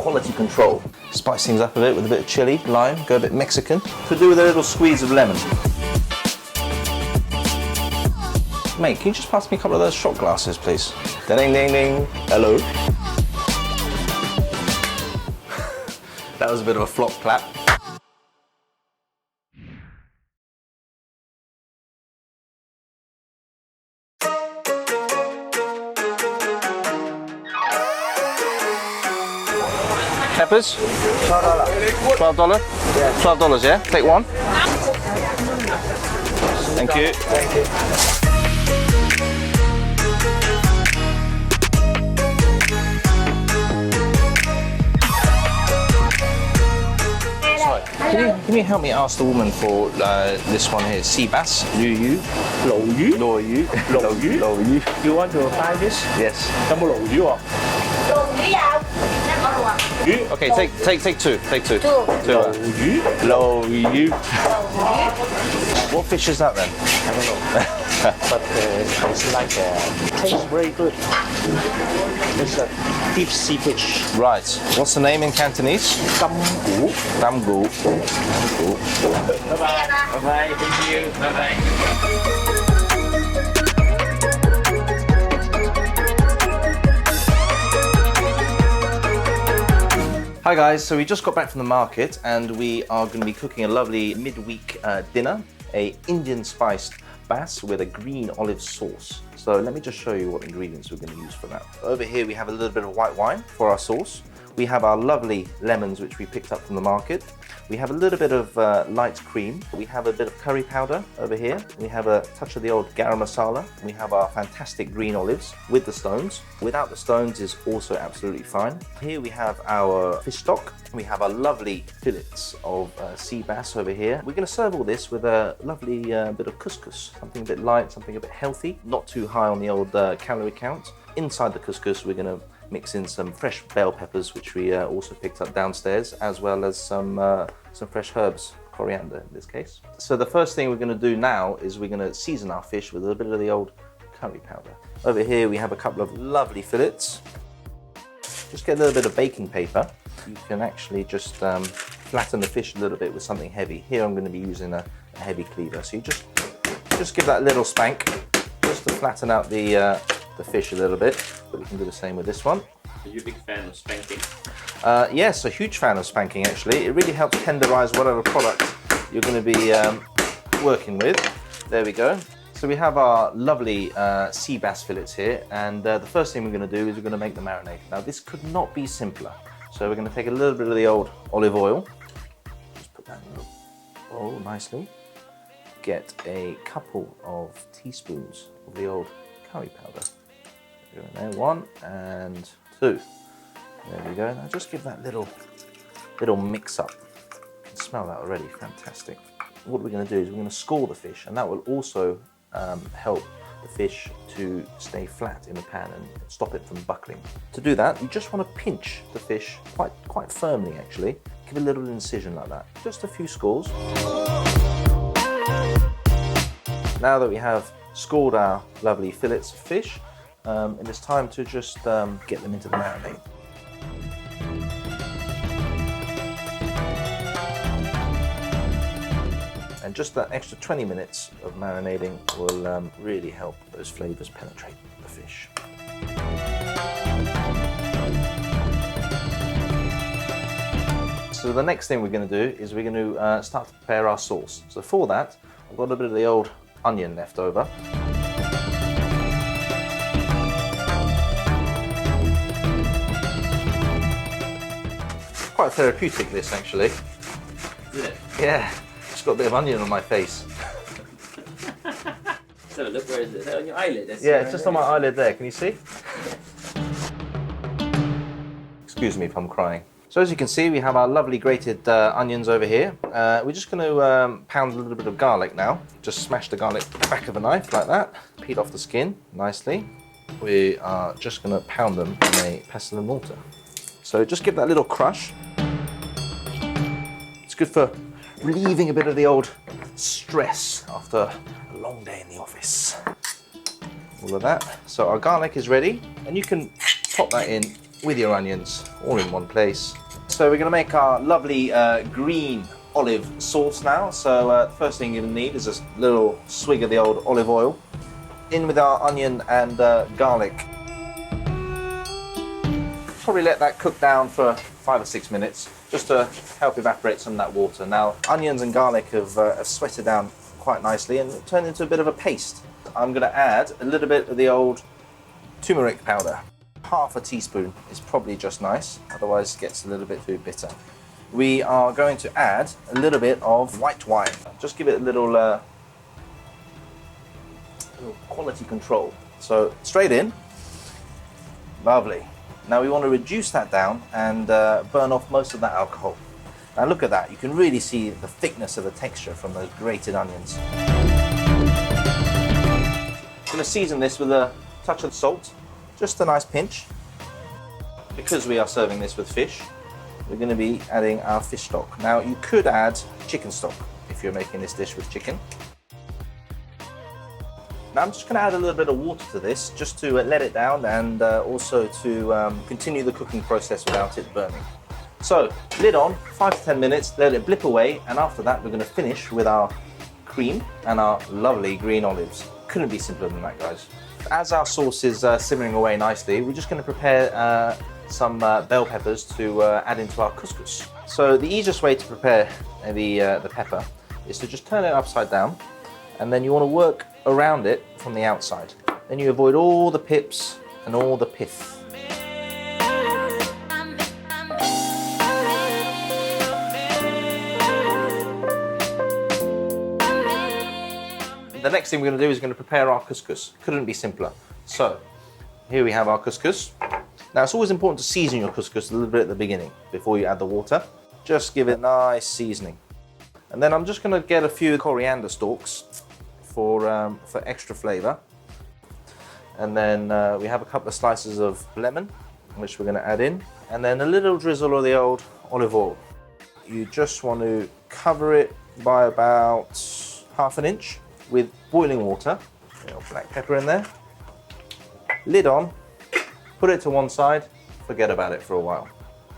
quality control. Spice things up a bit with a bit of chili, lime, go a bit Mexican. Could do with a little squeeze of lemon. Mate, can you just pass me a couple of those shot glasses, please? Ding, ding, ding. Hello. That was a bit of a flop clap. Peppers? $12. $12? Yeah. $12, yeah? Take one. Thank you. Thank you. Sorry, can you help me ask the woman for this one here? Sea bass? Liu? You want to buy this? Yes. Okay, take two. Take two. What fish is that then? I don't know. But it's like tastes very good. It's a deep sea fish. Right. What's the name in Cantonese? Tam gu. Bye-bye. Bye-bye. Thank you. Bye-bye. Hi guys, so we just got back from the market and we are going to be cooking a lovely midweek dinner, a Indian spiced bass with a green olive sauce. So let me just show you what ingredients we're going to use for that. Over here we have a little bit of white wine for our sauce. We have our lovely lemons which we picked up from the market. We have a little bit of light cream. We have a bit of curry powder over here. We have a touch of the old garam masala. We have our fantastic green olives with the stones. Without the stones is also absolutely fine. Here we have our fish stock. We have our lovely fillets of sea bass over here. We're going to serve all this with a lovely bit of couscous. Something a bit light, something a bit healthy, not too high on the old calorie count. Inside the couscous we're going to mix in some fresh bell peppers, which we also picked up downstairs, as well as some fresh herbs, coriander in this case. So the first thing we're going to do now is we're going to season our fish with a little bit of the old curry powder. Over here we have a couple of lovely fillets. Just get a little bit of baking paper. You can actually just flatten the fish a little bit with something heavy. Here I'm going to be using a heavy cleaver. So you just give that a little spank, just to flatten out the fish a little bit, but we can do the same with this one. Are you a big fan of spanking? Yes, a huge fan of spanking actually. It really helps tenderize whatever product you're going to be working with. There we go. So we have our lovely sea bass fillets here, and the first thing we're going to do is we're going to make the marinade. Now this could not be simpler. So we're going to take a little bit of the old olive oil. Just put that in the bowl nicely. Get a couple of teaspoons of the old curry powder. Go in there, 1 and 2. There we go. Now just give that little mix up. You can smell that already, fantastic. What we're going to do is we're going to score the fish, and that will also help the fish to stay flat in the pan and stop it from buckling. To do that, you just want to pinch the fish quite firmly actually. Give a little incision like that. Just a few scores. Now that we have scored our lovely fillets of fish, it is time to just get them into the marinade. And just that extra 20 minutes of marinating will really help those flavors penetrate the fish. So the next thing we're going to do is we're going to start to prepare our sauce. So for that, I've got a bit of the old onion left over. Quite therapeutic this actually. Is it? Yeah, just got a bit of onion on my face. So look, where is it? Is that on your eyelid? Yeah, it's just on my eyelid there, can you see? Excuse me if I'm crying. So as you can see, we have our lovely grated onions over here. We're just going to pound a little bit of garlic now. Just smash the garlic back of a knife like that. Peel off the skin nicely. We are just going to pound them in a pestle and mortar. So just give that a little crush. It's good for relieving a bit of the old stress after a long day in the office. All of that. So our garlic is ready, and you can pop that in with your onions all in one place. So we're going to make our lovely green olive sauce now. So the first thing you're going to need is a little swig of the old olive oil. In with our onion and garlic. Probably let that cook down for 5 or 6 minutes just to help evaporate some of that water. Now onions and garlic have sweated down quite nicely and turned into a bit of a paste. I'm going to add a little bit of the old turmeric powder. Half a teaspoon is probably just nice, otherwise it gets a little bit too bitter. We are going to add a little bit of white wine. Just give it a little quality control. So straight in. Lovely. Now we want to reduce that down and burn off most of that alcohol. Now look at that, you can really see the thickness of the texture from those grated onions. I'm going to season this with a touch of salt, just a nice pinch. Because we are serving this with fish, we're going to be adding our fish stock. Now you could add chicken stock if you're making this dish with chicken. Now I'm just going to add a little bit of water to this just to let it down and also to continue the cooking process without it burning. So lid on, 5 to 10 minutes, let it blip away, and after that we're going to finish with our cream and our lovely green olives. Couldn't be simpler than that, guys. As our sauce is simmering away nicely, we're just going to prepare some bell peppers to add into our couscous. So the easiest way to prepare the pepper is to just turn it upside down, and then you want to work around it from the outside. Then you avoid all the pips and all the pith. The next thing we're going to do is going to prepare our couscous. Couldn't be simpler. So here we have our couscous. Now it's always important to season your couscous a little bit at the beginning before you add the water. Just give it a nice seasoning. And then I'm just going to get a few coriander stalks for extra flavour. And then we have a couple of slices of lemon, which we're going to add in. And then a little drizzle of the old olive oil. You just want to cover it by about ½ an inch with boiling water. A little black pepper in there. Lid on. Put it to one side. Forget about it for a while.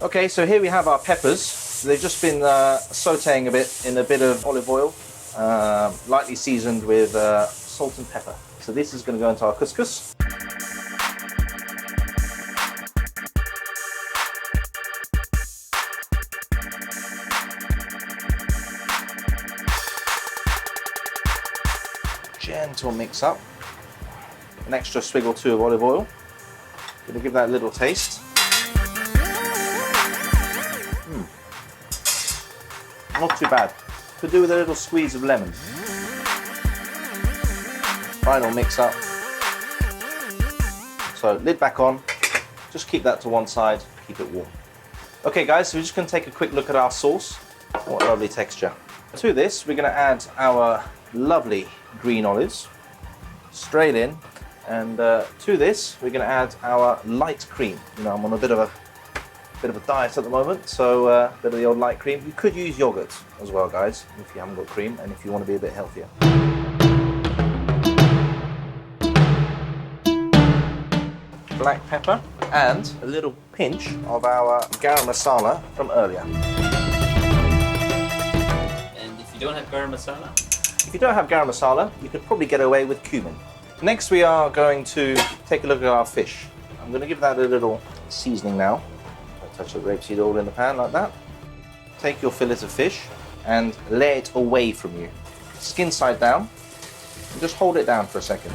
Okay, so here we have our peppers. They've just been sauteing a bit in a bit of olive oil. Lightly seasoned with salt and pepper. So this is going to go into our couscous. Gentle mix up. An extra swig or two of olive oil. Going to give that a little taste. Not too bad. Could do with a little squeeze of lemon. Final mix up. So lid back on. Just keep that to one side. Keep it warm. Okay guys, so we're just going to take a quick look at our sauce. What a lovely texture. To this, we're going to add our lovely green olives straight in, and to this we're going to add our light cream. You know, I'm on a bit of a diet at the moment, so a bit of the old light cream. You could use yogurt as well, guys, if you haven't got cream and if you want to be a bit healthier. Black pepper and a little pinch of our garam masala from earlier. And if you don't have garam masala? If you don't have garam masala, you could probably get away with cumin. Next we are going to take a look at our fish. I'm going to give that a little seasoning now. A touch of rapeseed oil in the pan like that. Take your fillet of fish and lay it away from you. Skin side down. And just hold it down for a second.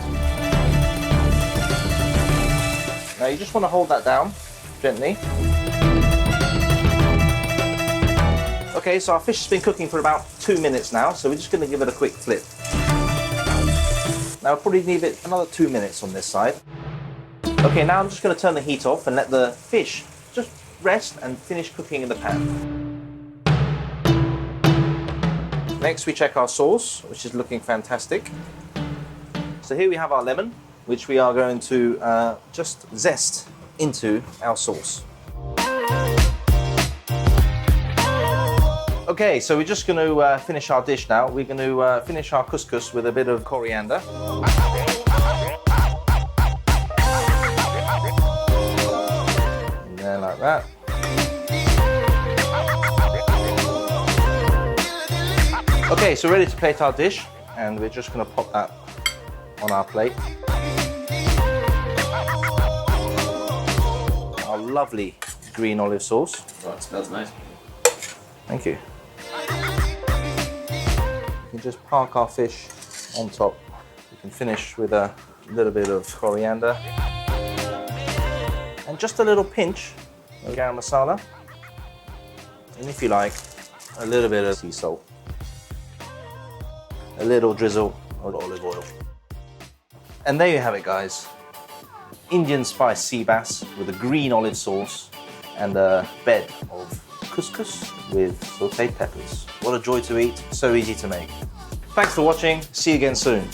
Now you just want to hold that down gently. Okay, so our fish has been cooking for about 2 minutes now, so we're just going to give it a quick flip. Now we'll probably leave it another 2 minutes on this side. Okay, now I'm just going to turn the heat off and let the fish just rest and finish cooking in the pan. Next we check our sauce, which is looking fantastic. So here we have our lemon, which we are going to just zest into our sauce. Okay, so we're just going to finish our dish now. We're going to finish our couscous with a bit of coriander. And like that. Okay, so ready to plate our dish, and we're just gonna pop that on our plate. Our lovely green olive sauce. Oh, it smells nice. Thank you. You can just park our fish on top. You can finish with a little bit of coriander and just a little pinch of garam masala, and if you like, a little bit of sea salt, a little drizzle of olive oil. And there you have it, guys. Indian spiced sea bass with a green olive sauce and a bed of couscous with sauteed peppers. What a joy to eat, so easy to make. Thanks for watching, see you again soon.